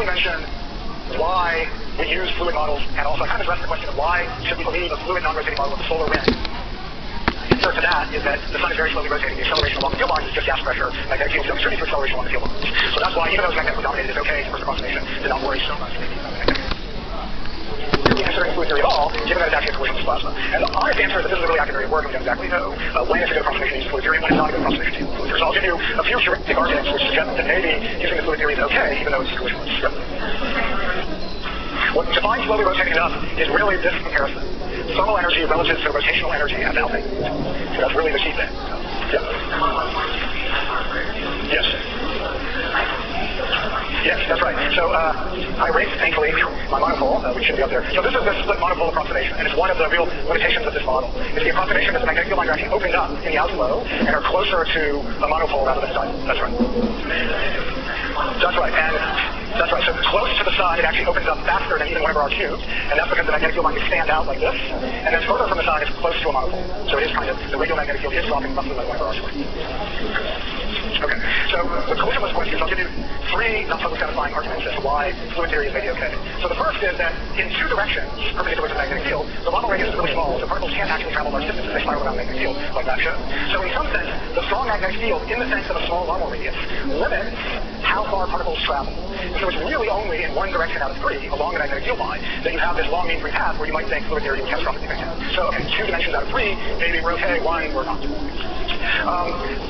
briefly mention why we use fluid models, and also I kind of address the question of why should we believe a fluid non-rotating model of the solar wind. The answer to that is that the sun is very slowly rotating. The acceleration along the field lines is just gas pressure. Magnetic field don't distribute to acceleration along the field lines. So that's why, even though it's magnetically dominated, it's okay for first approximation to not worry so much really considering fluid theory at all, given that it's actually a collisionless plasma. And the honest answer is that this is a really accurate area of work, and we don't exactly know when it's a good approximation to use fluid theory and when it's not a good approximation to use fluid theory. So I'll give you a few heuristic arguments which suggest that maybe using the fluid theory is okay, even though it's collisionless. What defines slowly rotating enough is really this comparison. Thermal energy relative to rotational energy as alpha. So that's really the key thing. Yep. Yes. Yes, that's right. So I erased, thankfully, my monopole, which should be up there. So this is the split monopole approximation, and it's one of the real limitations of this model. It's the approximation that the magnetic field lines are actually opened up in the outflow and are closer to a monopole rather than a dipole. That's right. That's right. And that's right. So close to the sun, it actually opens up faster than even one of our cubes, and that's because the magnetic field lines stand out like this. And then further from the sun, it's close to a monopole. So it is kind of, the radial magnetic field is dropping roughly like one of our squares. Okay, so the collisionless questions, I'll give you three not totally satisfying arguments as to why fluid theory is maybe okay. So the first is that in two directions, perpendicular to the magnetic field, the model radius is really small, so particles can't actually travel large distances, they spiral around the magnetic field, like that shows. So in some sense, the strong magnetic field, in the sense of a small normal radius, limits how far particles travel. And so it's really only in one direction out of three, along the magnetic field line, that you have this long mean free path where you might think fluid theory would catastrophically make sense. So, okay, two dimensions out of three, maybe we're okay, one, we're not.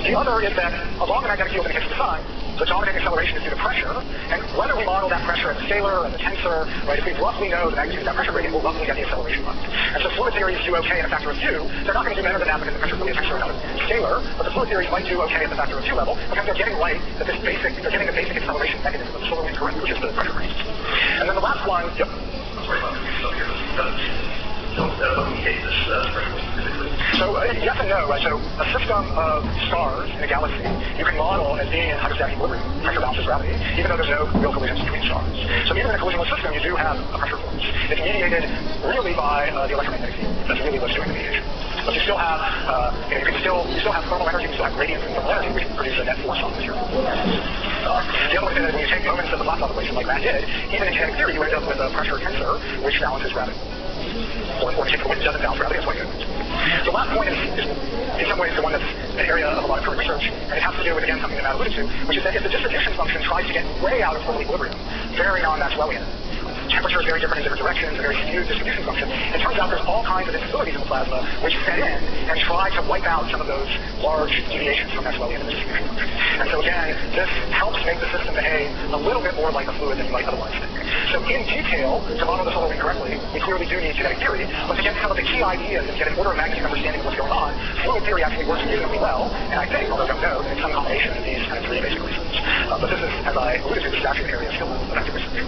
The other is that along the magnetic field in the case of the sun, the dominating acceleration is due to pressure, and whether we model that pressure as a scalar, as a tensor, right, if we roughly know the magnitude of that pressure gradient, we'll roughly get the acceleration line. And so fluid theories do okay at a factor of 2. They're not going to do better than that because the pressure is really a tensor, not a scalar, but the fluid theories might do okay at the factor of 2 level because they're getting right that they're getting the basic acceleration mechanism of the solar wind current, which is the pressure gradient. And then the last one, yep. So yes and no, right? So a system of stars in a galaxy you can model as being in hydrostatic equilibrium, pressure balances gravity, even though there's no real collisions between stars. So even in a collisionless system, you do have a pressure force. It's mediated really by the electromagnetic field. That's really what's doing the mediation. But you still have, you still have thermal energy, you still have gradients in thermal energy, which produce a net force on the material. The other one is that when you take moments of the Blacklock equation like that did, even in kinetic theory, you end up with a pressure tensor which balances gravity. Or if the wind doesn't balance gravity, that's what you do. The last point is in some ways the one that's an area of a lot of current research, and it has to do with, again, something that Matt alluded to, which is that if the distribution function tries to get way out of thermal equilibrium, very non-Maxwellian, temperature is very different in different directions, a very skewed distribution function, it turns out there's all kinds of instabilities in the plasma which set in and try to wipe out some of those large deviations from Maxwellian in the distribution function. And so again, this helps make the system behave a little bit more like a fluid than you might otherwise think. So in detail, to model the solar wind correctly, we clearly do need kinetic theory, but to get some of the key ideas and get an order of magnitude understanding of what's going on, fluid theory actually works reasonably well, and I think, although I don't know, that it's some combination of these kind of three basic reasons. But this is, as I alluded to, this is actually an area of skill of active research.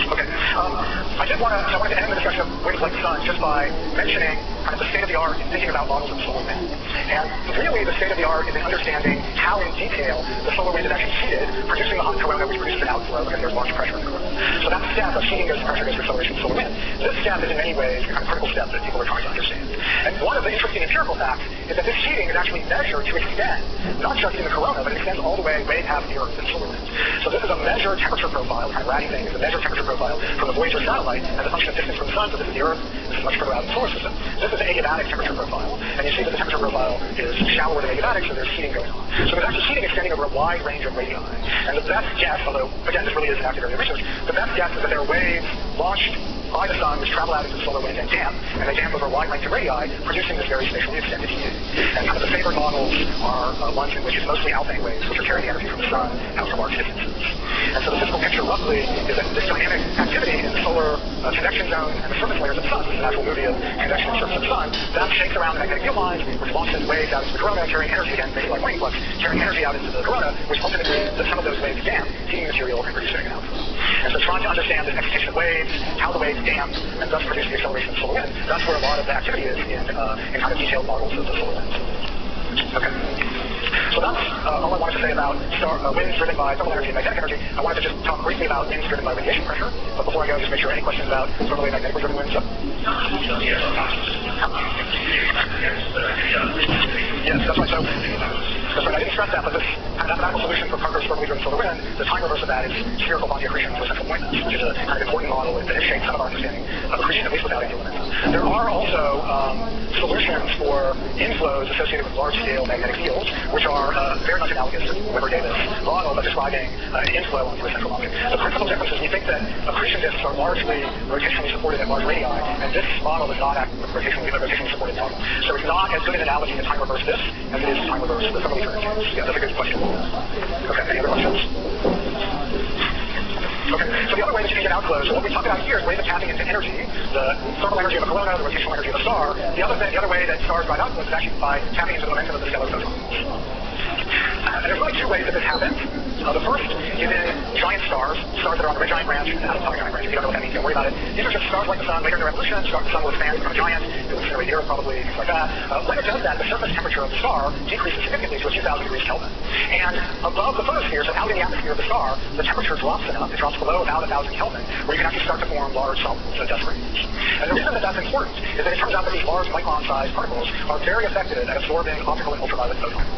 Okay. I wanted to end the discussion of winds like the sun just by mentioning kind of the state of the art in thinking about models of the solar wind. And really the state of the art is in understanding how in detail the solar wind is actually heated, producing the hot corona which produces an outflow because there's large pressure in the corona. So that step of heating goes to pressure goes to acceleration of the solar wind. This step is in many ways the kind of critical step that people are trying to understand. And one of the interesting empirical facts is that this heating is actually measured to extend, not just in the corona, but it extends all the way past the Earth and solar wind. So this is a measured temperature profile, kind of ratty thing, is a measured temperature profile from the Voyager satellite as a function of distance from the sun. So this is the Earth, this is much further out in the solar system. This is an adiabatic temperature profile, and you see that the temperature profile is shallower than adiabatic, so there's heating going on. So there's actually heating extending over a wide range of radii. And the best guess, although again this really is an active area of research, the best guess is that there are waves launched by the sun which travel out into the solar wind and damp, and they damp over a wide length of radii, producing this very spatially extended heating. And kind of the favored models are ones in which it's mostly alpha waves, which are carrying the energy from the sun out to large distances. And so the physical picture roughly is that this dynamic activity in the solar convection zone and the surface layers of the sun, this is an actual movie of convection and surface of the sun, that shakes around the magnetic field lines, which launches waves out into the corona, carrying energy again, basically like lightning flux, carrying energy out into the corona, which ultimately some of those waves damp, heating material and producing an outflow. And so trying to understand the excitation of waves, how the waves damp, and thus produce the acceleration of the solar wind, that's where a lot of the activity is in kind of detailed models of the solar wind. Okay. So that's all I wanted to say about winds driven by thermal energy and magnetic energy. I wanted to just talk briefly about winds driven by radiation pressure. But before I go, just make sure any questions about thermally and magnetically driven winds. Yes, that's right. That's right. I didn't stress that, but this kind of mathematical solution for Parker's formally driven solar wind, the time reverse of that is spherical Bondi accretion to a central point mass, which is a kind of important model that has shaped some of our understanding of accretion, at least without angular momentum. There are also solutions for inflows associated with large-scale magnetic fields, which are very much analogous to Weber-Davis model, but describing an inflow onto a central object. The principal difference is we think that accretion disks are largely rotationally supported at large radii, and this model is not rotationally supported model. So it's not as good an analogy to time reverse this as it is to time reverse the thermally turning case. Yeah, that's a good question. Okay, any other questions? Okay, so the other way that you can get outflows, so what we talk about here is ways of tapping into energy, the thermal energy of a corona, the rotational energy of a star. The other way that stars drive outflows is actually by tapping into the momentum of the stellar photons. And there's really two ways that this happens. The first is in giant stars that are on the red giant branch and atomic giant branch. If you don't know what that means, don't worry about it. These are just stars like the sun. Later in the revolution, the sun will expand to become a giant. It will incinerate the Earth probably, things like that. When it does that, the surface temperature of the star decreases significantly to a few thousand degrees Kelvin. And above the photosphere, so out in the atmosphere of the star, the temperature drops enough. It drops below about 1,000 Kelvin, where you can actually start to form large solids, so dust grains. And the reason that that's important is that it turns out that these large micron-sized particles are very effective at absorbing optical and ultraviolet photons.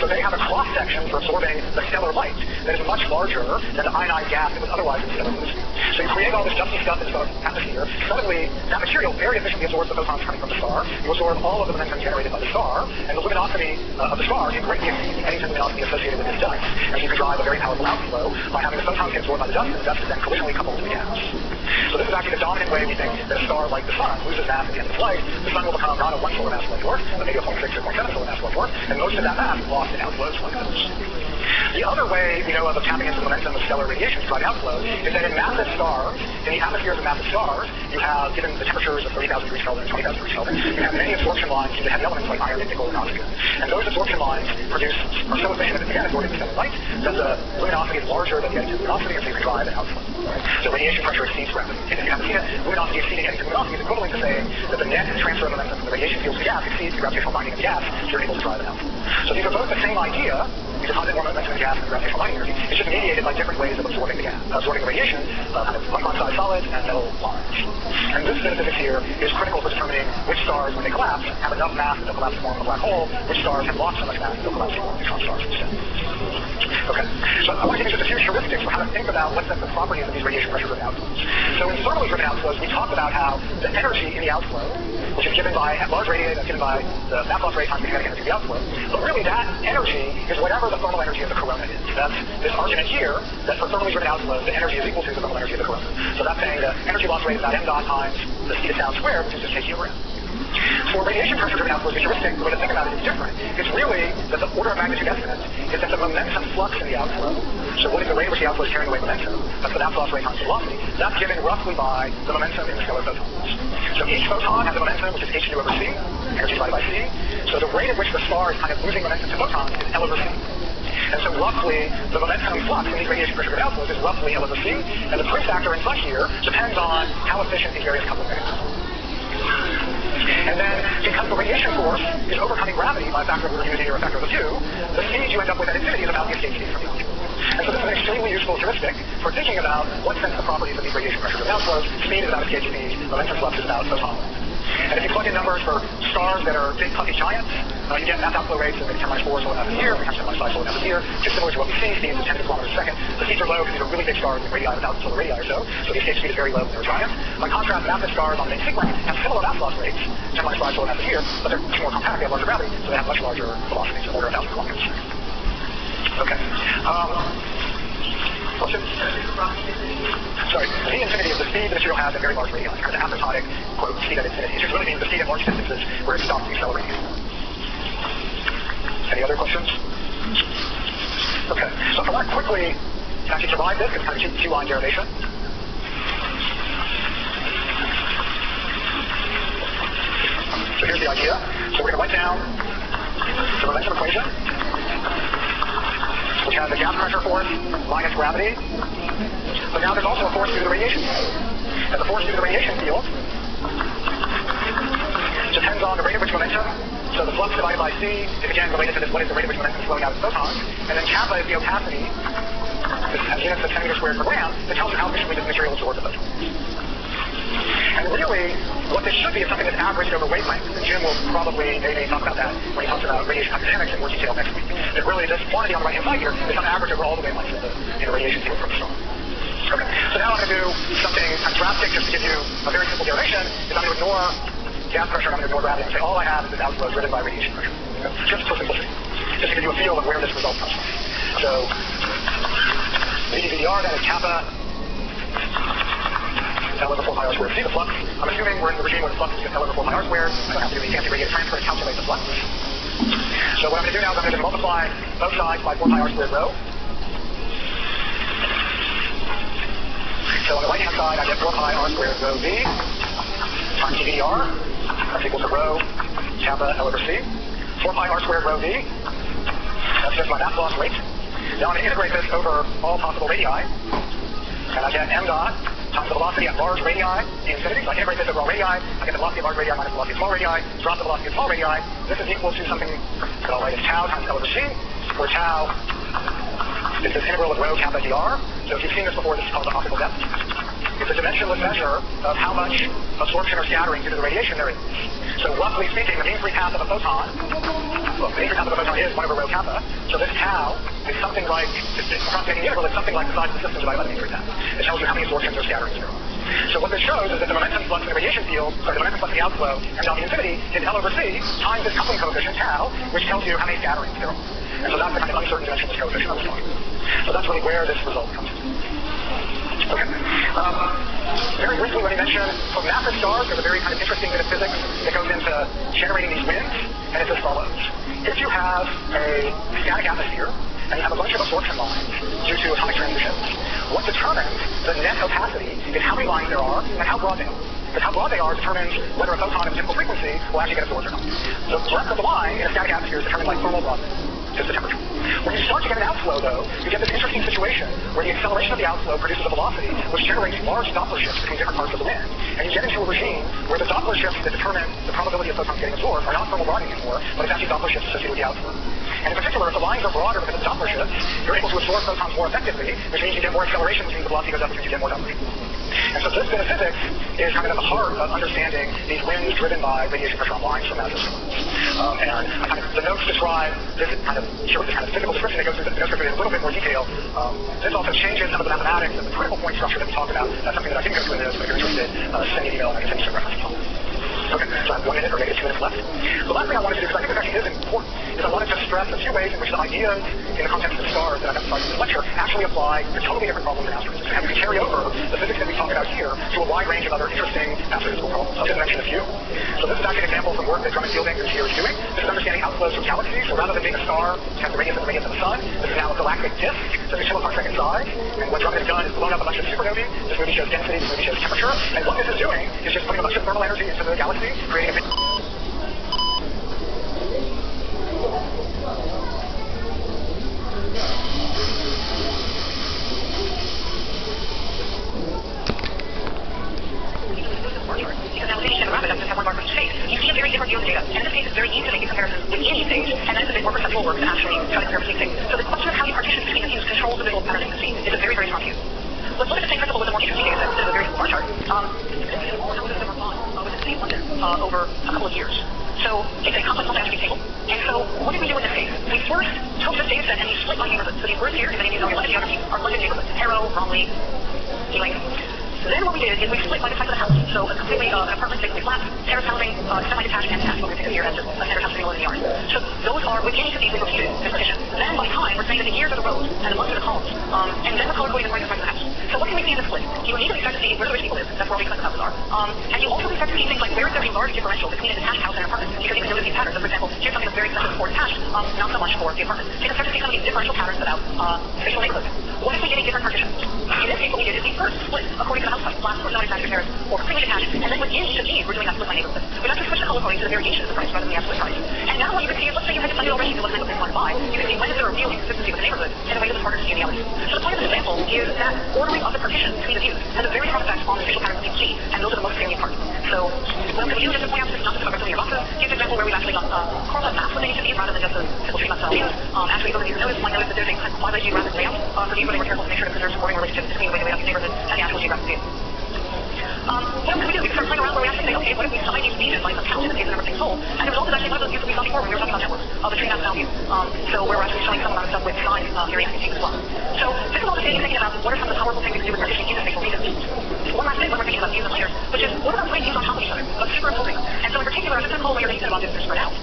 So they have a cross-section for absorbing the stellar light that is much larger than the ionized gas that was otherwise in the stellar atmosphere. So you create all this dusty stuff in the stellar atmosphere. Suddenly, that material very efficiently absorbs the photons coming from the star. You absorb all of the momentum generated by the star, and the luminosity of the star can greatly exceed the Eddington luminosity associated with this dust. And you can drive a very powerful outflow by having the photons get absorbed by the dust, and the dust is then collisionally coupled to the gas. So this is actually the dominant way we think that a star like the sun loses mass at the end of its life. The sun will become not a 1 solar mass like dwarf, but maybe a 0.6 or 0.7 solar mass like dwarf, and most of that mass is lost in outflows like this. The other way we know of tapping into the momentum of stellar radiation to drive outflows is that in massive stars, in the atmospheres of massive stars, you have, given the temperatures of 30,000 degrees Kelvin and 20,000 degrees Kelvin, you have many absorption lines into heavy elements like iron, nickel, and oxygen. And those absorption lines are so efficient at absorbing the stellar light that the luminosity is larger than the Eddington luminosity, and so you can drive an outflow. Right? So radiation pressure exceeds gravity. And if you haven't seen it, luminosity exceeding Eddington luminosity is equivalent to saying that the net transfer of momentum from the radiation fields to gas exceeds the gravitational binding of the gas, so you're able to drive an outflow. So these are both the same idea. You deposit more momentum in gas and gravitational binding energy. It's just mediated by different ways of absorbing the gas, absorbing the radiation, kind of micron-sized solids and metal lines. And this bit of physics here is critical for determining which stars, when they collapse, have enough mass that they'll collapse to form a black hole, which stars have lost so much mass that they'll collapse to form neutron stars instead. Okay, so I want to give you just a few heuristics for how to think about what sets the properties of these radiation pressure-driven outflows. So in thermally driven outflows, we talked about how the energy in the outflow, which is given by, at large radii, that's given by the mass loss rate times the kinetic energy of the outflow, but really that energy is whatever the thermal energy of the corona is. That's this argument here, that for thermally driven outflows, the energy is equal to the thermal energy of the corona. So that's saying the energy loss rate is about m dot times the speed of sound squared, which is just kg over m. For radiation pressure-driven outflows, the heuristic, the way to think about it is different. It's really that the order of magnitude estimate is that the momentum flux in the outflow, so what is the rate at which the outflow is carrying away momentum, that's the mass loss rate times the velocity, that's given roughly by the momentum in the stellar photons. So each photon has a momentum, which is h2 over c, energy divided by c. So the rate at which the star is kind of losing momentum to photons is L over c. And so roughly, the momentum flux in these radiation pressure-driven outflows is roughly L over c, and the proof factor in such here depends on how efficient these various coupling mechanisms are. And then, because the radiation force is overcoming gravity by a factor of the unity or a factor of a few, the speed you end up with at infinity is about the escape speed from the outflow. And so this is an extremely useful heuristic for thinking about what sets the properties of these radiation pressure-driven outflows. Speed is about escape speed, momentum flux is about photon momentum. And if you plug in numbers for stars that are big puffy giants, you get mass outflow rates of maybe 10 minus 4 solar masses a year, maybe 10 minus 5 solar masses a year, just similar to what we see. Speeds is 10 kilometers a second. The speeds are low because these are really big stars with radii, 1,000 solar radii or so the escape speed is very low when they're giant. By contrast, massive stars on the main sequence have similar mass loss rates, 10 minus 5 solar masses a year, but they're much more compact, they have larger gravity, so they have much larger velocities, of order of 1,000 kilometers a second. Okay. Sorry, V infinity is the speed the material has at very large radii, kind of the asymptotic, quote, speed at infinity. It just really means the speed at large distances where it stops accelerating. Any other questions? Okay, so if I want to quickly actually derive this, it's kind of two-line derivation. So here's the idea. So we're going to write down the momentum equation, which has a gas pressure force minus gravity. But now there's also a force due to the radiation field. And the force due to the radiation field depends on the rate at which momentum, so the flux divided by c is again related to this, what is the rate at which momentum is flowing out of the photons. And then kappa is the opacity, as units of centimeters squared per gram, that tells you how efficiently this material absorbs the photons. And really, what this should be is something that's averaged over wavelengths. And Jim will probably maybe talk about that when he talks about radiation hyperdynamics in more detail next week. That really this quantity on the right-hand side here is some average over all the wavelengths of the radiation field from the star. Okay, so now I'm going to do something kind of drastic just to give you a very simple derivation. Is I'm going to ignore gas pressure, I'm going to ignore gravity, and say all I have is this outflow driven by radiation pressure. Okay? Just for simplicity. Just to give you a feel of where this result comes from. So, VDVDR, that is kappa L over 4 pi r squared. See the flux? I'm assuming we're in the regime where the flux is just L over 4 pi r squared. I don't have to do any fancy radiative transfer to calculate the flux. So what I'm going to do now is I'm going to multiply both sides by 4 pi r squared rho. So on the right-hand side, I get 4 pi r squared rho v times dVdr. That's equal to rho kappa L over c. 4 pi r squared rho v. That's just my mass loss rate. Now I'm going to integrate this over all possible radii. And I get m dot times the velocity at large radii to infinity. So I integrate this over all radii. I get the velocity of large radii minus the velocity of small radii. Drop the velocity of small radii. This is equal to something that I'll write as tau times L over c, where tau is this integral of rho kappa dr. So if you've seen this before, this is called the optical depth. It's a dimensionless measure of how much absorption or scattering due to the radiation there is. So roughly speaking, the mean free path of a photon, well, the mean free path of a photon is 1 over rho kappa. So this tau is something like, approximating the integral is something like the size of the system divided by the mean free path. It tells you how many absorptions or scatterings there are. So what this shows is that the momentum flux in the radiation field, or the momentum flux in the outflow, and down to infinity, is L over c times this coupling coefficient, tau, which tells you how many scatterings there are. And so that's the kind of uncertain dimensionless coefficient I was talking about. So that's really where this result comes from. Okay. Very briefly, let me mention, for massive stars, there's a very kind of interesting bit of physics that goes into generating these winds, and it's as follows. If you have a static atmosphere, and you have a bunch of absorption lines due to atomic transitions, what determines the net opacity is how many lines there are and how broad they are. Because how broad they are determines whether a photon of a typical frequency will actually get absorbed or not. The breadth of the line in a static atmosphere is determined by thermal broadness, just the temperature. When you start to get an outflow, though, you get this interesting situation where the acceleration of the outflow produces a velocity which generates large Doppler shifts between different parts of the wind. And you get into a regime where the Doppler shifts that determine the probability of photons getting absorbed are not thermal broadening anymore, but it's actually Doppler shifts associated with the outflow. And in particular, if the lines are broader because of Doppler shifts, you're able to absorb photons more effectively, which means you get more acceleration, which means the velocity goes up, which means you get more Doppler shifts. And so this bit of physics is kind of at the heart of understanding these winds driven by radiation pressure on lines from massive stars. The notes describe this kind of physical description that goes through the notes in a little bit more detail. This also changes some of the mathematics and the critical point structure that we talked about. That's something that I didn't go through in this, but if you're interested, send me an email and I can send you some reference files. Okay, so I have 1 minute or maybe 2 minutes left. The last thing I wanted to do, because I think this actually is important, is I wanted to stress a few ways in which the ideas in the context of the stars that I've emphasized in this lecture actually apply to totally different problems in astrophysics. And we can carry over the physics that we talk about here to a wide range of other interesting astrophysical problems. I'll just mention a few. So this is actually an example from work that Drummond Fielding here is doing. This is understanding outflows from galaxies. So rather than being a star, which has the radius of the sun, this is now a galactic disk that's a kiloparsec in size. And what Drummond has done is blown up a bunch of supernovae. This movie shows density, this movie shows temperature. And what this is doing is just putting a bunch of thermal energy into the galaxy, creating a big you see a very different view of the data. And in this case, it's very easy to make these comparisons with any stage, and then it's a bit more perceptual work to actually try to compare between things. So the question of how you partition between the views controls the visual pattern in the scene is a very, very strong view. Let's look at the same principle with a more interesting data set. This is a very simple bar chart. With the city of London over a couple of years. So it's a complex multi-attribute table. And so what did we do in this case? We first took this data set and we split by neighborhoods. So these words here, if any of you know your London geography, are London neighborhoods. Harrow, Bromley, Ealing. Then what we did is we split by the size of the house. So a completely an apartment basically flat, terrace housing, semi-detached and detached. What we think of here as just a terrace house sitting alone in the yard. So those are within each of these we repeated this partition. Then by time we're saying that the years are the rows and the months are the columns. And then we're color coding the size of the house. So what can we see in this split? You immediately start to see where the rich people live. That's where all the expensive houses are. And you also start to see things like where is there a large differential between a detached house and an apartment. You can even notice these patterns. So for example, here's something that's very expensive for detached, not so much for the apartment. So you can start to see some of these differential patterns about spatial neighborhoods. What if we get a different partition? In this case, what we did is we first split according to the house type, flat or semi-detached or terrace, or completely detached, and then within each of these, we're doing that split by neighborhood. We actually switch the color coding to the variation of the price rather than the absolute price. And now what you can see is, let's say you had decided already to look at neighborhood 1 to 5, you can see when is there a real inconsistency with the neighborhood, and a way that it's harder to see in the others. So the point of this example is that ordering of the partition between the views has a very strong effect on the spatial patterns that you see, and those are the most salient parts. So what I'm going to do is just point out this not to cover some of your boxes. Here's an example where we've actually got correlate maps within each of these rather than just a simple tree map style views. Actually, those of you who notice might notice that there's a quasi-geographic layout for these where they were careful to make sure that there's a supporting relationship between the way they laid out these neighborhoods and the actual geographic view. What else can we do? We can start playing around where we actually say, okay, what if we sign these pages like some count in the case the number of things sold? And the result is actually one of those views that we saw before when we were talking about networks, the tree mass value. So we're actually showing some amount of stuff with size theory and as well. So this is all the thinking about what are some of the powerful things we can do with partitioning views and spatial regions. One last thing when we're thinking about views and layers, which is what about putting views on top of each other, but superimposing them. And so in particular, I'm just going to call a layer instead of objects that are spread out.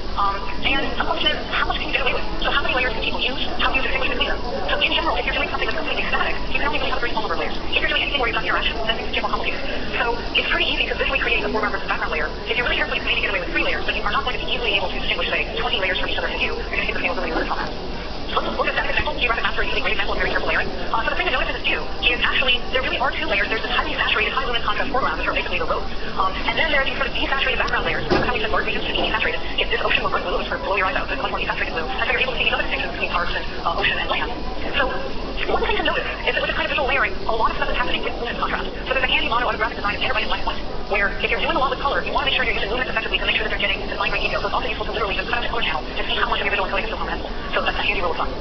And the question is, how much can you get away with? So how many layers can people use? How do you distinguish between them? So in general, if you're doing something that's completely static, you can only really have a very small number of layers. If you're doing anything where you've got interaction, then things get more complicated. So it's pretty easy to visually create a foreground versus background layer. If you're really careful, you can maybe get away with 3 layers, but you are not going to be easily able to distinguish, say, 20 layers from each other in view. You're going to get the scalability limits on that. So let's look at that example. Geographic maps are a really great example of very careful layering. So the thing to notice in this view is actually there really are 2 layers. There's this highly saturated, high luminance contrast foreground, which are basically the roads. And then there are these sort of desaturated background layers. Remember how we said large regions should be desaturated? If this ocean were bright blue, it would sort of blow your eyes out. It's much more desaturated blue. And so you're able to see these other distinctions between parks and ocean and land. So one thing to notice is that with this kind of visual layering, a lot of stuff is happening with luminance contrast. So there's a handy mono autographic design of terabyte and black and white, where if you're doing a lot with color, you want to make sure you're using luminance effectively to make sure that they're getting the fine grained detail. So it's also useful to literally just cut out the color channel to see how much of your visual encoding is still comprehensible. So that's a handy rule of thumb.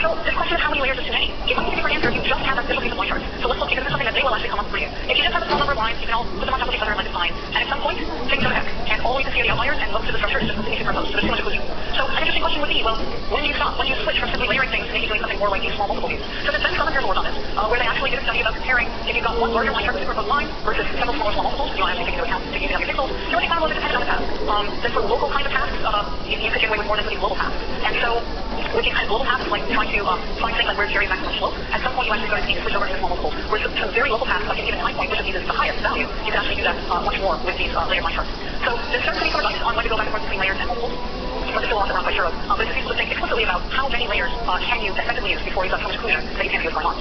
So this question of how many layers is too many, it might be a different answer if you just have that visual piece of line charts. So let's look, because this is something that they will actually come up for you. If you just have a small number of lines, you can all put them on top of each other and let it fine. And at some point, things go to heck. And all you can see are the outliers, and most of the structure is just completely superimposed. So there's too much occlusion. So an interesting question would be, well, when do you stop? When do you switch from simply layering things to maybe doing something more like these small multiple views? So there's been some empirical work on this, where they actually did a study about comparing if you've got one larger line chart with superimposed lines versus several smaller small multiples. You don't actually take into account taking into account your pixels. So what they found was it depended on the task. The sort of local kind of tasks, you could get away with more than with these global tasks. And so with these kind of global tasks, like trying to find things like where's your maximum slope, at some point you actually start to need to switch over to small multiples. Whereas some very local tasks, like at a given time point, which of these is the highest value, you can actually do that much more with these layered line charts. So there's certainly some advice on when to go back and forth between layers and multiples. But there's still lots that I'm not quite sure of. But it's useful to think explicitly about how many layers can you effectively use before you've got so much occlusion that you can't see what's going on.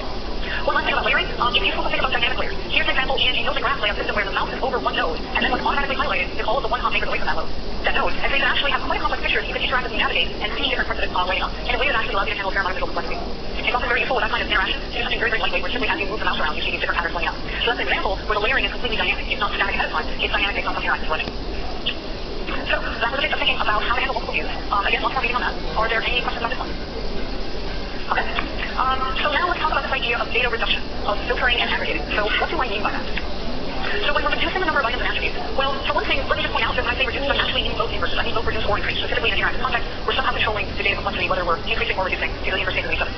One last thing about layering, it's useful to think about dynamic layers. Here's an example in a node and graph layout system where the mouse is over one node, and then what's automatically highlighted is all of the one hot makers away from that node. And so you can actually have quite a complex picture that you can interactively navigate and see different parts of it laying up in a way that actually allows you to handle a fair amount of visual complexity. It's also very useful with that kind of interaction to do something very, very lightweight, where simply as you move the mouse around, you see these different patterns laying out. So that's an example where the layering is completely dynamic. It's not static ahead of time. It's dynamic based on some interactive running. So that was a bit of thinking about how to handle multiple views. Again, lots more reading on that. Are there any questions on this one? Okay. So now let's talk about this idea of data reduction, of filtering and aggregating. So what do I mean by that? So when we're reducing the number of items and attributes, well, for one thing, let me just point out that when I say reduce, I'm actually meaning both inverses. I mean both reduce or increase. So typically in an interactive context, we're somehow controlling the data complexity, whether we're increasing or reducing, either the inverse cases of each other.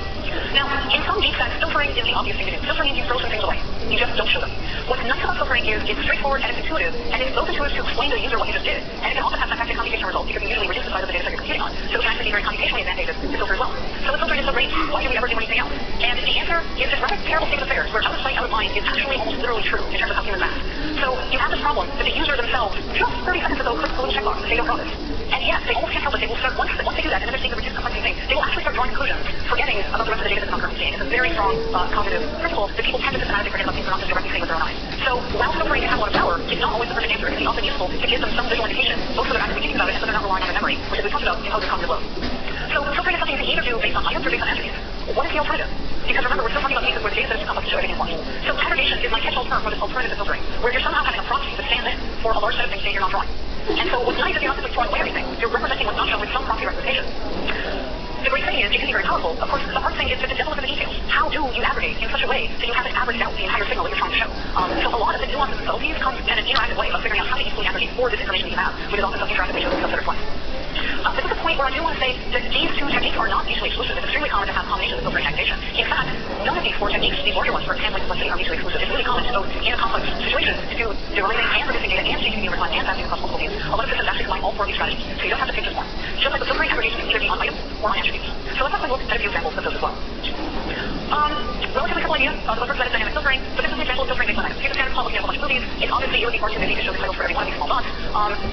Now, in some deep sense, filtering is the obvious thing to do. Filtering means you throw some things away. You just don't show them. What's nice about filtering is it's straightforward and it's intuitive, and it's both intuitive to explain to the user what you just did, and it can often have fantastic computation results because you usually reduce the size of the data set you're computing on. So it can actually be very computationally advantageous to filter as well. So the filtering is so great, why do we ever do anything else? And the answer is this rather terrible state of affairs, where out of sight, out of mind is actually almost literally true in terms of how humans act. So you have this problem that the user themselves, just 30 seconds ago, clicked the little checkbox and say, don't draw this. And yes, they almost can't help it. They will start, once they do that, and then they're seeing the reduced complexity thing, they will actually start drawing conclusions, forgetting about the rest of the data that's not currently seeing. It's a very strong cognitive principle that people tend to systematically forget about things they're not just directly seeing with their own eyes. So while filtering can have a lot of power, it's not always the perfect answer. It can be often useful to give them some visual indication, both so they're actively thinking about it and so they're not relying on their memory, which as we talked about, imposes cognitive load. So filtering is something you can either do based on items or based on attributes. What is the alternative? Because remember, we're still talking about cases where the data set is too complex to show everything at once. So aggregation is my catch-all term for this alternative to filtering, where you're somehow having a proxy that stands in for a large set of things that you're not drawing. And so what's nice is you're not simply throwing away everything. You're representing what's not shown with some proxy representation. The great thing is it can be very powerful. Of course, the hard thing is that the devil is in the details. How do you aggregate in such a way that you haven't averaged out the entire signal that you're trying to show? So a lot of the nuances and subtleties come in an interactive way of figuring out how to easily aggregate for this information that you have, which is often some interactive ratios and subset of points. This is a point where I do want to say that these two techniques are not mutually exclusive. It's extremely common to have combinations of filtering and aggregation. In fact, none of these 4 techniques, these larger ones for handling complexity, are mutually exclusive. It's really common to both in a complex situation to do deriving and reducing data and changing the over time and passing across multiple views. A lot of systems actually combine all 4 of these strategies, so you don't have to pick just one. Just like the filtering aggregation can either be on items or on attributes. So let's have a look at a few examples of those as well. Relatively simple idea. The first method is dynamic filtering, but this is an example of filtering based on items. Here's a standard plot looking at a bunch of movies. It's obviously it would be far too busy to show the titles for every one of these small dots.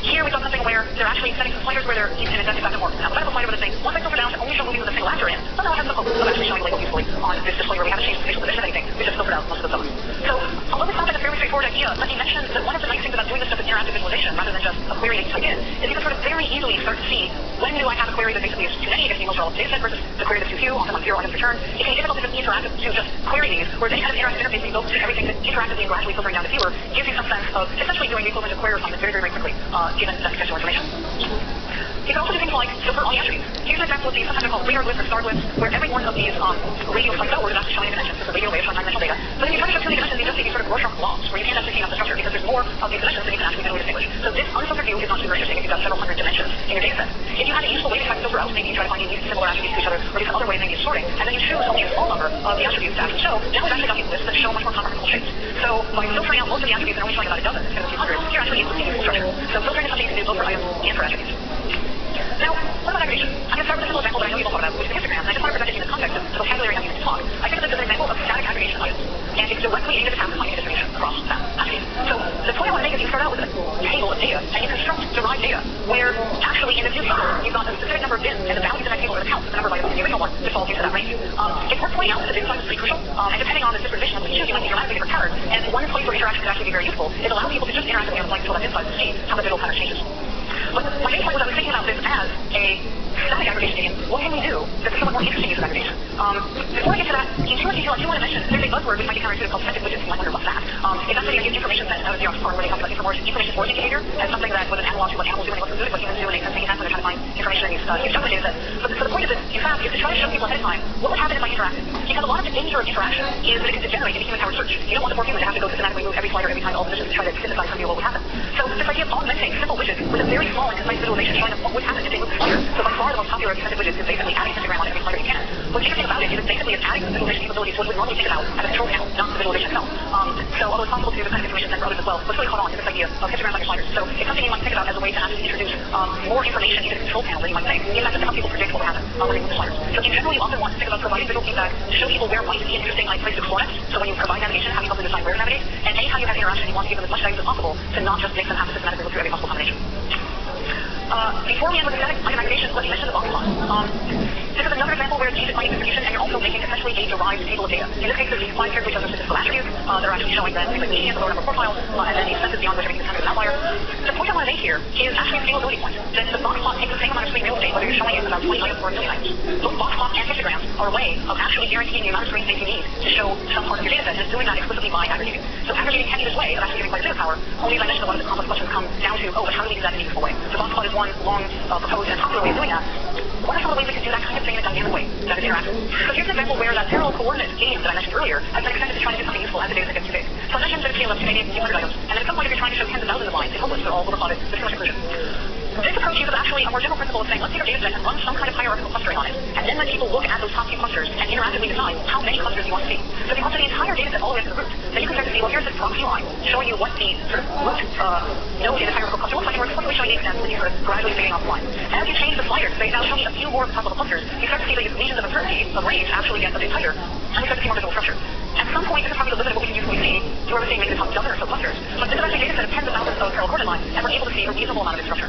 Here we've got something where they're actually setting some sliders where they're in a desk back and forth. Now, the slider where they're saying, once I filter down to only show movies with a single actor in, somehow I have the hope of actually showing labels usefully on this display where we haven't changed the spatial position of anything. We just filtered out most of the filters. So, although this sounds like a fairly straightforward idea, let me mention that one of the nice things about doing this stuff with interactive visualization rather than just a query that you type in is you can sort of very easily start to see when do I have a query that basically is too many, gives me most relevant data set versus the query that's too few, often on 0 items returned. It can be difficult to just be interactive to just query these, whereas any kind of interactive interface where you go to everything that interactively and gradually filtering down the viewer gives you some sense of essentially doing the equivalent of query assignment very, very, very quickly, given that contextual information. You can also do things like filter all the attributes. Here's an example of these, sometimes they're called radar glyphs or star glyphs, where every one of these radial cycles is actually showing a dimension. So it's a radial way of showing nine-dimensional data. But if you try to show too many dimensions, you just see these sort of Rorschach blobs, where you can't actually see enough the structure, because there's more of these dimensions than you can actually visually distinguish. So this unfiltered view is not super interesting if you've got several hundred dimensions in your data set. If you had a useful way to try to filter out, maybe you try to find unique similar attributes to each other, or do some other way, maybe it's sorting, and then you choose only a small number of the attributes to actually show, now we've actually got these lists that show much more comprehensible shapes. So by filtering out most of the attributes and only showing about a dozen instead of a few hundred, you're actually able to see useful structure. So filtering is something you can do both for items and for attributes. Now, what about aggregation? I'm going to start with a simple example that I know you've all thought about, which is Instagram, and I just want to present it in the context of the vocabulary I'm using to talk. I think of this as an example of static aggregation items, and it's directly aimed at finding a distribution across that attribute. So the point I want to make is you start out with a table of data, and you construct derived data, where actually in the view table, you've got a specific number of bins, and the values in that table are the counts, the number of items in the original one default into that range. It's worth pointing out that the bin size is pretty crucial, and depending on the disposition of what you choose, you might see dramatically different patterns, and one place where interaction can actually be very useful is allow people to just interact with the items like until that bin size to see how the visual pattern changes. But my main point was I was thinking about this as a static aggregation game. What can we do that's a somewhat more interesting use of aggregation? Before I get to that, in too much detail, I do want to mention there's a buzzword which might be counterintuitive called semantic widgets. You might wonder what's that. It's actually the idea of information sent out of the Xerox farm where they talk about information origin behavior as something that was an analog to what animals do when they look for food, what humans do when they take examples and try to find information in these huge document data sets. But so the point of this, in fact, is to try to show people ahead of time what would happen if I interacted. Because a lot of the danger of interaction is that it can degenerate into human-powered search. You don't want the poor human to have to go systematically move every slider every time all positions to try to synthesize some view of what would happen. So this idea of augmenting simple widgets with a very small and concise visualization showing them what would happen if they moved the slider. So by far the most popular of semantic widgets is basically adding histogram on every slider you can. What's interesting about it is basically it's adding the visualization capabilities to what we would normally think about as a control panel, not the visualization itself. So although it's possible to do this kind of information sent for others as well, what's really caught on is this idea of histograms on your sliders. So it's something you might think about as a way to actually introduce more information into the control panel than you might think. In fact, it's to help people predict what will happen when they move the sliders. So in general, you often want to think about providing visual feedback to show people where might be an interesting place to explore next. So when you provide navigation, how you help them decide where to navigate, and anytime you have interaction, you want to give them as much guidance as possible to not just make them have to systematically look through every possible combination. Before we end with the static item aggregation, let's mention the box plot. This is another example where it's used in finding distribution and you're also making essentially a derived table of data. In this case, there's these five character each other statistical attributes that are actually showing them things like median, the lower number profiles, and then the expenses beyond which everything is kind of an outlier. The point I want to make here is actually a scalability point. That the box plot takes the same amount of screen real estate whether you're showing it about 20 items or a million items. Both box plots and histograms are a way of actually guaranteeing the amount of screen space you need to show some part of your data set, and it's doing that explicitly by aggregating. So aggregating can be this way of actually giving quite a bit of power, only as I mentioned a lot of the complex questions come down to, but how do we do that in a useful way? The box plot is one long proposed and popular way of doing that. What are some of the ways we can do that kind of thing in a dynamic way that is interactive? So here's an example where that parallel coordinate game that I mentioned earlier has been extended to try to do something useful as the data set gets too big. So I mentioned that it's scaled up to maybe a few hundred items, and then at some point if you're trying to show tens of thousands of lines, it's hopeless, they're all overplotted, there's too much inclusion. This approach uses actually a more general principle of saying, let's take our data set and run some kind of hierarchical clustering on it, and then let people look at those top few clusters and interactively decide how many clusters you want to see. So if you want to see the entire data set all the way to the root, then you can start to see, well, here's this proxy line showing you what the sort of root node in the hierarchical cluster looks like, and we're explicitly showing the extent that you sort of gradually fading off the line. And as you change the sliders, they now show me a few more of the top level clusters, you start to see that these regions of uncertainty, of range, actually get a bit tighter, and you start to see more visual structure. At some point, this is probably the limit of what we can usually see through everything maybe the top dozen or so clusters. But this is actually a data set of tens of thousands of parallel coordinate lines, and we're able to see a reasonable amount of its structure.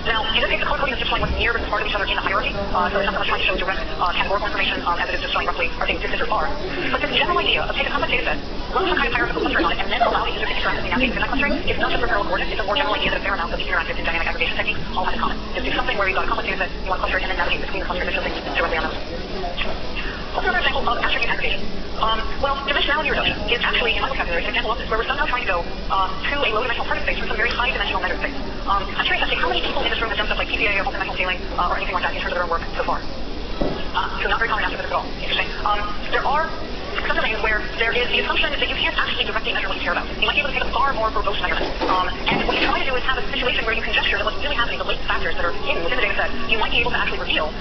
Now, in this case, the color coding is just showing what's near the part of each other in the hierarchy, so it's not so much trying to show direct categorical information as it is just showing roughly are things distant or far. But this general idea of taking a complex data set, run some kind of hierarchical clustering on it, and then allow the user to interactively navigate within that clustering is not just for parallel coordinates, it's a more general idea that a fair amount of the interactive and dynamic aggregation techniques all have in common. Just do something where you've got a complex data set, you want to cluster it, and then navigate between the clusters and show things directly on those. What's another example of attribute aggregation? Well, dimensionality reduction is actually, in my vocabulary, an example of this where we're somehow trying to go to a low-dimensional part of space from some very high-dimensional measured space. I'm curious actually how many people in this room have done stuff like PPA or multi-dimensional scaling or anything like that in terms of their own work so far? So not very common answer to this at all. Interesting. There are some domains where there is the assumption that you can't actually directly measure what you care about. You might be able to take a far more verbose measurement. And what you try to do is have a situation where you can gesture that what's really happening, the latent factors that are hidden within the data set, you might be able to actually reveal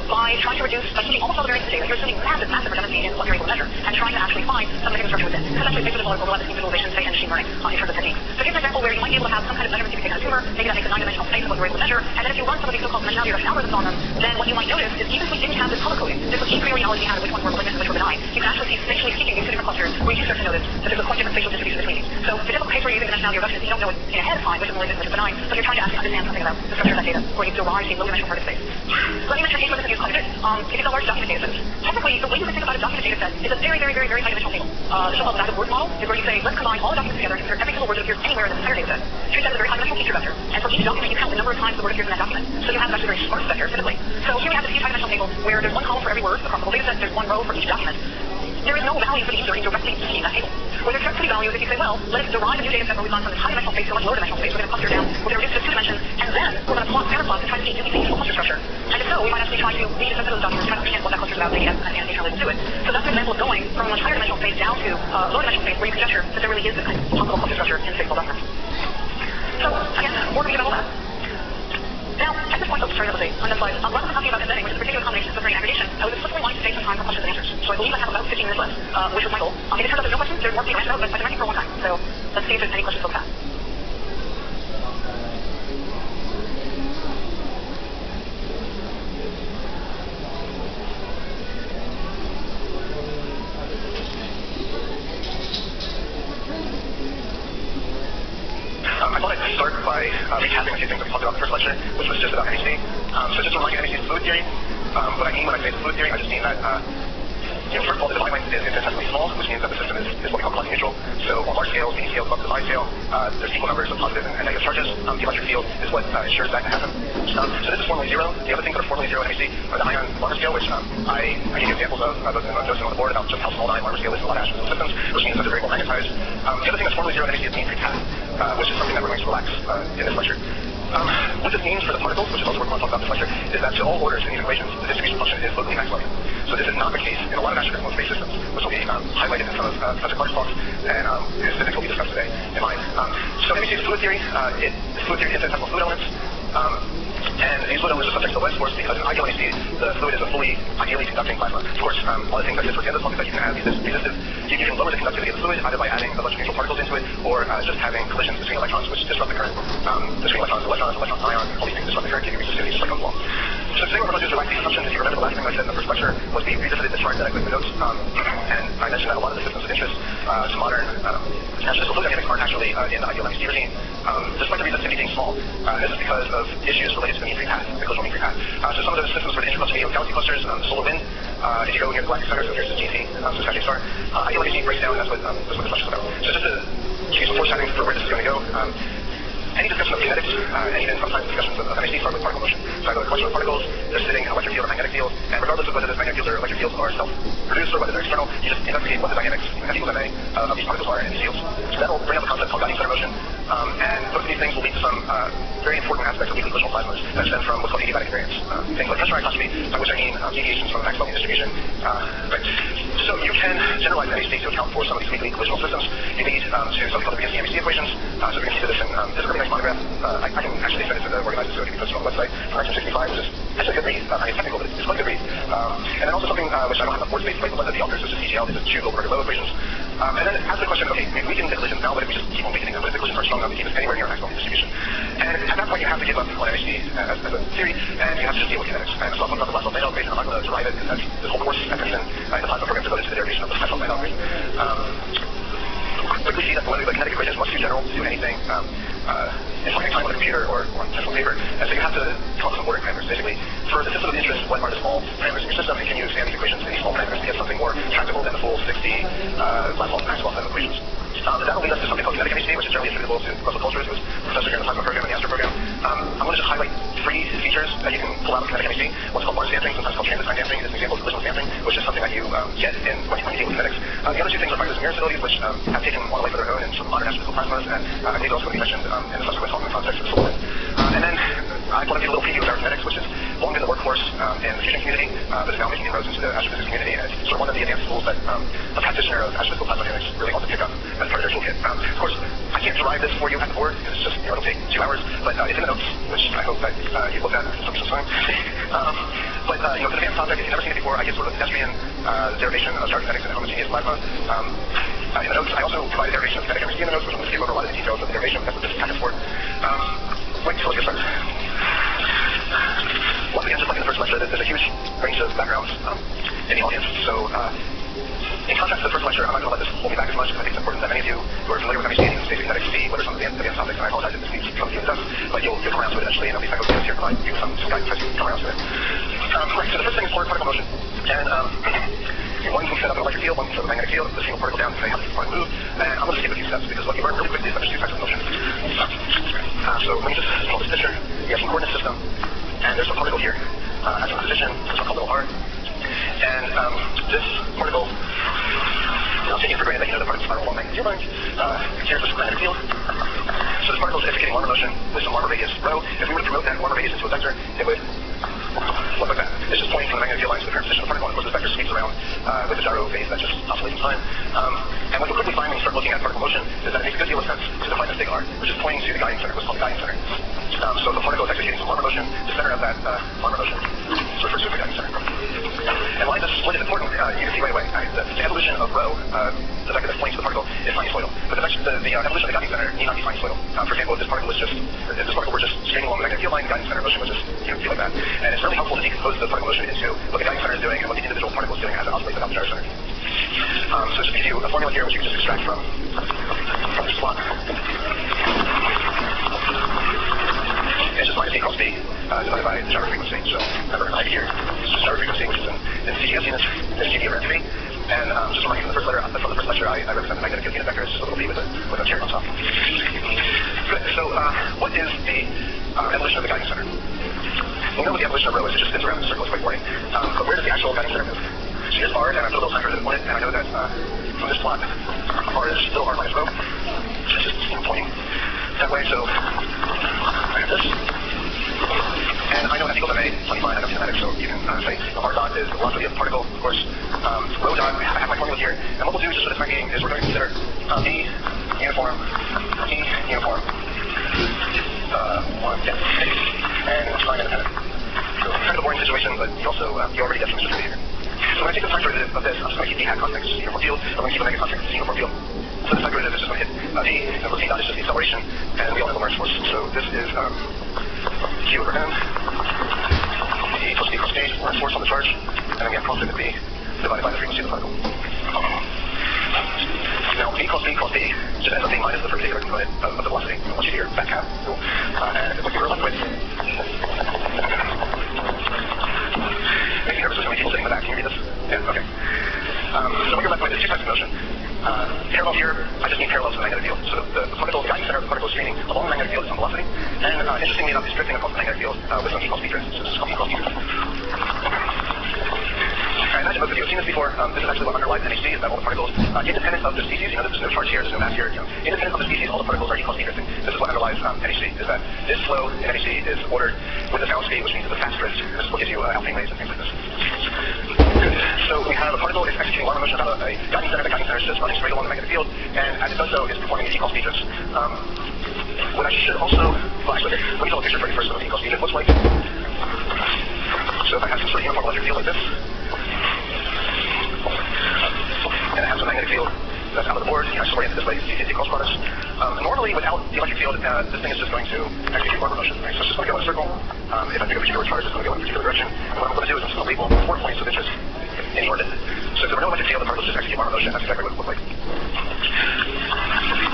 by trying to reduce, by keeping almost all the variance of data. You're assuming massive redundancy in what you're able to measure, and trying to actually find some of the structure within. Because actually basically there's a lot of overlap between visualization, say, and machine learning in terms of techniques. So here's an example where you might be able to have some kind of measurements you can take on a tumor, maybe that makes a nine-dimensional space of what you're able to measure, and then if you run some of these so-called dimensionality reduction algorithms on them, then what you might notice is even if we didn't have this color coding, this would keep reality we had which ones were malignant and which were benign, you can actually see, spatially speaking, these two different clusters where you can start to notice that there's a quite different spatial distribution between these. So the typical case where you're using dimensionality reduction is you don't know it in ahead of time which is malignant and which is benign, but you're trying to actually understand something about the structure of that data, where you've derived a low-dimensional part of space. Let me mention a case where this is used quite a bit. If it's a large document data set. Technically, the way you can think about a document data set is a very, very, very, very high-dimensional table. The so-called adaptive word model is where you say, let's combine all the documents together and consider every single word that appears anywhere in the entire data set. Treat that as a very high-dimensional feature vector. And for each document, you count the number of times the word appears in that document. So you have actually a very sparse vector, typically. So here we have this huge high-dimensional table where there's one column for every word across the whole data set, there's one row for each document. there is no value for the user in directly seeing that table. Where there's direct value is if you say, well, let's derive a new data set where we've gone from this high-dimensional space to a much lower-dimensional space. We're going to cluster down. We're going to reduce this 2 dimensions, and then we're going to plot Spanner plots and try to see, do we see useful cluster structure? And if so, we might actually try to read a set of those documents, try to understand what that cluster is about, maybe as an annotation related to it. So that's an example of going from a much higher dimensional space down to lower-dimensional space where you can conjecture that there really is this kind of possible cluster structure in spatial documents. So, again, more to read about all that. Now, at this point, sorry, that was on that slide. Rather than talking about embedding, which is a particular combination of filtering and aggregation, I would explicitly want to take some time for questions and answers. So I believe I have about 15 minutes left, which was my goal. If it turns out there's no questions, there's more being answered out, but I've been writing for a long time. So let's see if there's any questions about that. I thought I'd start by recapping a few things that we talked about in the first lecture, which was just about MEC. So just to remind you, MEC is fluid theory. What I mean when I say fluid theory, I just mean that first of all, the design length is infinitesimally small, which means that the system is what we call quasi-neutral. So on large scales, mini scales above the design scale, there's equal numbers of positive and negative charges. The electric field is what ensures that to happen. So this is formally zero. The other things that are formally zero in MEC are the ion Larmor scale, which I gave you examples of on the board about just how small the ion Larmor scale is in a lot of astrophysical systems, which means that they're very well magnetized. The other thing that's formally zero in MEC is mean free path, which is something that we're going to relax in this lecture. What this means for the particles, which is also what we're going to talk about this lecture, is that to all orders in these equations, the distribution function is locally maximum. So this is not the case in a lot of astrophysical space systems, which will be highlighted in some of subject large talks, and physics will be discussed today in mine. So MEC is fluid theory. Fluid theory is infinitesimal fluid elements. And these fluid elements are subject to the Lorentz force because in ideal MEC, the fluid is a fully ideally conducting plasma. Of course, one of the things that is for the end of this talk is that you can have resistive. You can lower the conductivity of the fluid either by adding a bunch of neutral particles into it or just having collisions between electrons which disrupt the current. Between electrons, ion, all these things disrupt the current, giving resistivity just like Ohm's law. So today what we're going to do is relax the assumptions. If you remember the last thing I said in the first lecture was we revisited the chart that I put in the notes, and I mentioned that a lot of the systems of interest to modern astrophysical fluid dynamics aren't actually in the ideal MEC regime, despite the resistivity being small. This is because of issues related to the mean free path, the collisional mean free path. So some of those systems where the intercluster medium galaxy clusters, solar wind, if you go near the galactic center, so here's the GT, so Sagittarius star, ideal MEC breaks down, and that's what this lecture is about. So just to give you some foresetting for where this is going to go, any discussion of kinetics, and even sometimes discussions of MEC start with particle motion. So I have a collection of particles, they're sitting in an electric field or magnetic field, and regardless of whether those magnetic fields or electric fields are self-produced or whether they're external, you just investigate what the dynamics, F equals MA, of these particles are in these fields. So that will bring up a concept called guiding center motion, and both of these things will lead to some very important aspects of weakly collisional plasmas that stem from what's called adiabatic variance. Things like pressure isotropy, by which I mean deviations from the Maxwellian distribution. Right. So you can generalize MEC to account for some of these weakly collisional systems. You lead to something called the Ricci MEC equations. So we're going to see this in this is a really nice monograph. I can actually send it to the organizers so it can be posted on the website from 1965, which is actually a good read. I mean, it's technical, but it's quite a good read. And then also something which I don't have the board space to label, but the authors, which is CGL, these are two Goldberg-Low equations. And then ask the question, okay, maybe we can get collisions now, but if we just keep on weakening them, but if the collisions are strong enough to keep us anywhere near Maxwell distribution. And at that point, you have to give up on MEC as a theory, and you have to just deal with kinetics. And so I'll talk about the Maxwell-Bandel equation. I'm not going to derive it, because that's this whole course at Princeton in the plasma program to go into the derivation of the Maxwell-Bandel equation. Quickly see that the kinetic equation is much too general to do anything in finding time on a computer or on pencil paper, and so you have to come up with some ordering parameters. Basically, for the system of interest, what are the small parameters in your system, and can you expand these equations to these small parameters to get something more tractable than the full 60 Maxwell set of equations. That will lead us to something called kinetic MEC, which is generally attributable to Russell Cultures, who's a professor here in the plasma program and the astro program. I'm going to just highlight 3 features that you can pull out of kinetic MEC. One's called large damping, sometimes called transit time damping. It's an example of collisional damping, which is something that you get in when you deal with kinetics. The other 2 things are Magnus and Mirror stabilities, which have taken on a life of their own in some modern astrophysical plasmas, and I think also going to be mentioned in the subsequent talk in the context of the solar wind. And then I want to give a little preview of aerokinetics, which has long been the workhorse in the fusion community, but is now making inroads into the astrophysics community, and it's sort of one of the advanced tools that a practitioner of astrophysical plasma dynamics really ought to pick up as part of their toolkit. Of course, I can't derive this for you at the board, because it's just, it'll take 2 hours, but it's in the notes, which I hope that you've looked at some time. But it's an advanced topic. If you've never seen it before, I give sort of a pedestrian derivation of aerokinetics and homogeneous plasma. In the notes, I also provide a derivation of kinetic MEC in the notes, which I'm going to skip over a lot of the details of the derivation, but that's what this is packaged for. Wait, so let's get started. Once again, just like in the first lecture, there's a huge range of backgrounds in the audience. So, in contrast to the first lecture, I'm not going to let this hold me back as much, because I think it's important that many of you who are familiar with MEC and space kinetics see what are some of the advanced topics, and I apologize if this needs some of you it does, but you'll come around to it eventually, and at least I hope this here provide you some guidance as you come around to it. Right, so the first thing is polar particle motion. And one can set up an electric field, one can set up a magnetic field, the single particle down to say how does the particle move, and I'm going to skip a few steps, because what you learn really quickly is that there's 2 types of motion. So let me just draw this picture. You have some coordinate system, and there's a particle here at some position, this one called little r. And this particle, taking for granted that you know the particle spiral along magnetic field lines, here's the magnetic field. So this particle is executing Larmor motion with some Larmor radius rho. If we were to promote that Larmor radius into a vector, it would look like that. It's just pointing from the magnetic field lines to the current position of the particle, and of course this vector sweeps around with the gyro phase that just oscillates in time. And what you'll quickly find when you start looking at particle motion is that it makes a good deal of sense to define this big R, which is pointing to the guiding center, what's called the guiding center. So the particle is executing some Larmor motion. The center of that Larmor motion is referred to as the guiding center. And why this split is important, you can see right away. The evolution of rho, the vector that's pointing to the particle, is sinusoidal. But the evolution of the guiding center need not be sinusoidal. For example, if this particle were just straight along the magnetic field line, the guiding center motion would just be like that. And it's really helpful to decompose the particle motion into what the guiding center is doing and what the individual particle is doing as it oscillates about the gyro center. So just to give you a formula here, which you can just extract from this plot. It's just minus A cross B divided by the gyro frequency. So remember, I have here is just gyro frequency, which is in CGS units, is GV over MTV. And just reminding from the first lecture, I represent the magnetic field unit vector. It's just a little b with a cherry on top. Good. So what is the evolution of the guiding center? We know what the evolution of rho is. It just spins around in a circle. It's quite boring. But where does the actual guiding center move? So here's R, and I put a little center on it, and I know that from this plot, R is little r minus rho. It's just pointing that way. So I have this. And I know F equals MA, plenty fine, I know kinematics, so you can say R dot is the velocity of the particle, of course. Rho dot, I have my formula here. And what we'll do just for this time being is we're going to consider E uniform, and it's time independent. So kind of a boring situation, but you already get some stability here. So when I take the time derivative of this, I'm just going to keep the hat constant, it's just uniform field. I'm going to keep omega constant, it's uniform field. So the time derivative is just going to hit D, and the C dot is just the acceleration, and we all know the Lorentz force. So this is Q over M, E plus B plus H, Lorentz force on the charge, and then we have constant at B divided by the frequency of the particle. Now, B equals B just ends up being minus the perpendicular component of the velocity, once you do your back half rule. And what you're left with, makes me nervous, there's so many people sitting in the back. Can you read this? Yeah, okay. So what you're left with is two types of motion. Parallel here, I just need parallel to the magnetic field. So the particle, the guiding center of the particle is streaming along the magnetic field at some velocity, and interestingly enough, it's drifting across the magnetic field with some E equals B drift. So this is called E equals B drift. I imagine most of you have seen this before. This is actually what underlies NHC, is that all the particles, independent of the species, you know, there's no charge here, there's no mass here, independent of the species, all the particles are E equals B drifting. This is what underlies NHC, is that this flow in NHC is ordered with a sound speed, which means it's a fast drift. This is what gives you alpine waves and things like this. Good. So we have a particle is executing Larmor motion about a guiding center. The guiding center is just running straight along the magnetic field, and as it does so, is performing E equals B drifts. What I should also, well, actually, let me draw a picture for you first of what the E equals B drift looks like. So if I have some sort of uniform electric field like this, and it has a magnetic field that's out of the board, I just orient it this way, CC equals products. Normally, without the electric field, this thing is just going to execute Larmor motion. Right? So it's just going to go in a circle. If I pick a particular charge, it's going to go in a particular direction. And what I'm going to do is I'm just going to label 4 points of interest in the orbit. So if there were no electric field, the particles just execute Larmor motion. That's exactly what it would look like.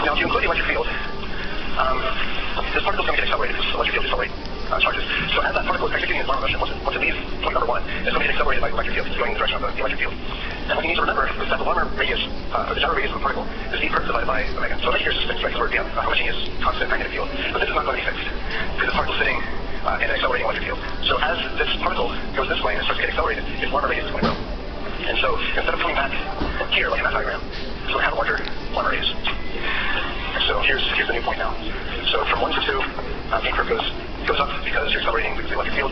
Now, if you include the electric field, this particle is going to get accelerated because electric field accelerate charges. So as that particle is executing its Larmor motion, once it leaves point number 1, it's going to get accelerated by the electric field. It's going in the direction of the electric field. And what you need to remember is that the Larmor radius, or the gyro radius of the particle, is E per divided by omega. So omega here is just fixed, right? So we have a homogeneous constant magnetic field. But this is not going to be fixed because the particle is sitting in an accelerating electric field. So as this particle goes this way and it starts to get accelerated, its Larmor radius is going to grow. And so instead of coming back here, like in that diagram, it's going to have a larger Larmor radius. So here's the new point now. So from 1 to 2, the curve goes up because you're accelerating because of the electric field.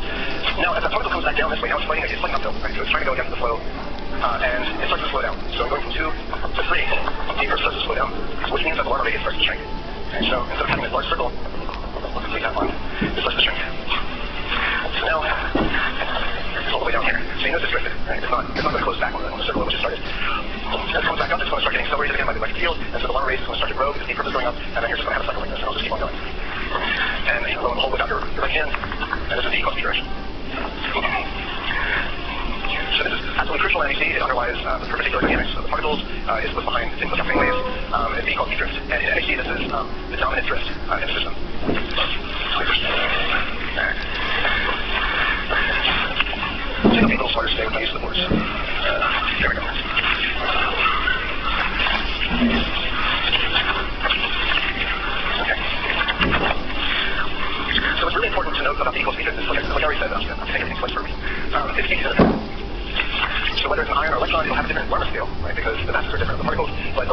Now, as that particle comes back down this way, now it's fighting uphill, right? So it's trying to go against the flow, and it starts to slow down. So I'm going from 2 to 3, the curve starts to slow down, which means that the Larmor radius starts to shrink. And so instead of having this large circle, we'll complete that line, it starts to shrink. So now, it's all the way down here. So you know it's drifted, right? It's not going to close back on the circle at which it started. As it comes back up, it's going to start getting accelerated again by the electric field, and so the Larmor radius is going to start to grow because the curve is going up, and then you're just going to have a cycle like this, and I'll just keep on going. And you know, lo and behold, without your right hand, and this is the equals B direction. So this is absolutely crucial in NHC. It underlies the perpendicular dynamics of the particles, is what's behind things like upwing waves, and B equals B drift. And in NHC, this is the dominant drift in the system. So you'll be a little smarter today with my use of the boards. There we go. Okay. So what's really important to note about the equals B drift is, like I already said, I think everything's quite perfect. It's B to the So whether it's an ion or electron, it'll have a different Lorentz scale, right? Because the masses are different of the particles, but